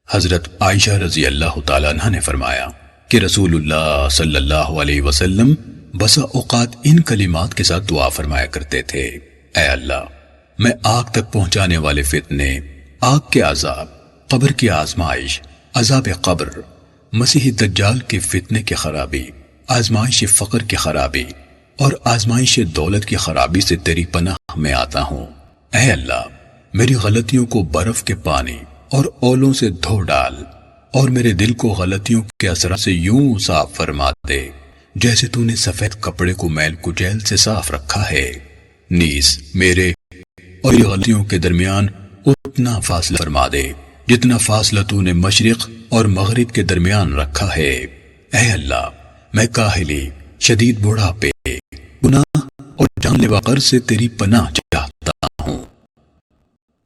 حضرت عائشہ رضی اللہ تعالیٰ عنہ نے فرمایا کہ رسول اللہ صلی اللہ علیہ وسلم بسا اوقات ان کلمات کے ساتھ دعا فرمایا کرتے تھے: اے اللہ، میں آگ تک پہنچانے والے فتنے، آگ کے عذاب، قبر کی آزمائش، عذاب قبر، مسیح دجال کے فتنے کی خرابی، آزمائش فقر کی خرابی اور آزمائش دولت کی خرابی سے تیری پناہ میں آتا ہوں۔ اے اللہ، میری غلطیوں کو برف کے پانی اور اولوں سے دھو ڈال، اور میرے دل کو غلطیوں کے اثرات سے یوں صاف فرما دے جیسے تو نے سفید کپڑے کو میل کچیل سے صاف رکھا ہے۔ نیز میرے اور یہ غلطیوں کے درمیان اتنا فاصلہ فرما دے جتنا فاصلہ تو نے مشرق اور مغرب کے درمیان رکھا ہے۔ اے اللہ، میں کاہلی، شدید بڑھاپے، گناہ اور جان لیوا قرض سے تیری پناہ چاہتا ہوں۔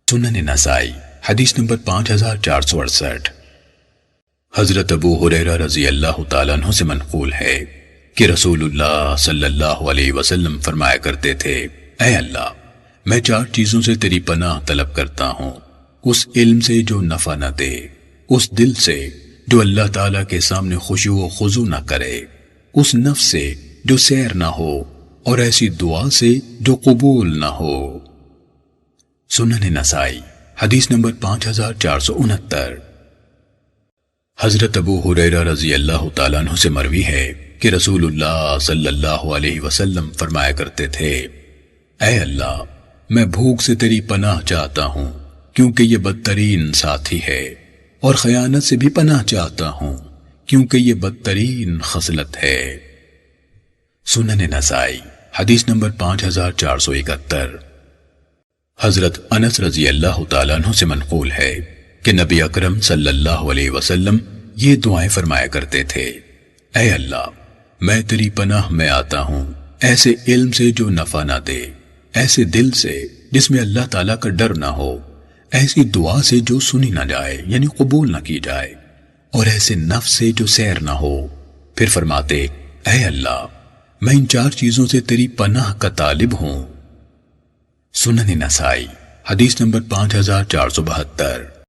سنن نسائی حدیث نمبر 5468۔ حضرت ابو ہریرہ رضی اللہ تعالیٰ عنہ سے منقول ہے کہ رسول اللہ صلی اللہ علیہ وسلم فرمایا کرتے تھے: اے اللہ، میں 4 چیزوں سے تیری پناہ طلب کرتا ہوں: اس علم سے جو نفع نہ دے، اس دل سے جو اللہ تعالیٰ کے سامنے خشوع و خضوع نہ کرے، اس نفس سے جو سیر نہ ہو، اور ایسی دعا سے جو قبول نہ ہو۔ سنن نسائی حدیث نمبر 5469۔ حضرت ابو ہریرہ رضی اللہ تعالیٰ عنہ سے مروی ہے کہ رسول اللہ صلی اللہ علیہ وسلم فرمایا کرتے تھے: اے اللہ، میں بھوک سے تیری پناہ چاہتا ہوں کیونکہ یہ بدترین ساتھی ہے، اور خیانت سے بھی پناہ چاہتا ہوں کیونکہ یہ بدترین خصلت ہے۔ سنن نسائی حدیث نمبر 5471۔ حضرت انس رضی اللہ تعالیٰ عنہ سے منقول ہے کہ نبی اکرم صلی اللہ علیہ وسلم یہ دعائیں فرمایا کرتے تھے: اے اللہ، میں تیری پناہ میں آتا ہوں ایسے علم سے جو نفع نہ دے، ایسے دل سے جس میں اللہ تعالیٰ کا ڈر نہ ہو، ایسی دعا سے جو سنی نہ جائے یعنی قبول نہ کی جائے، اور ایسے نفس سے جو سیر نہ ہو۔ پھر فرماتے: اے اللہ، میں ان 4 چیزوں سے تیری پناہ کا طالب ہوں۔ سنن نسائی حدیث نمبر 5472۔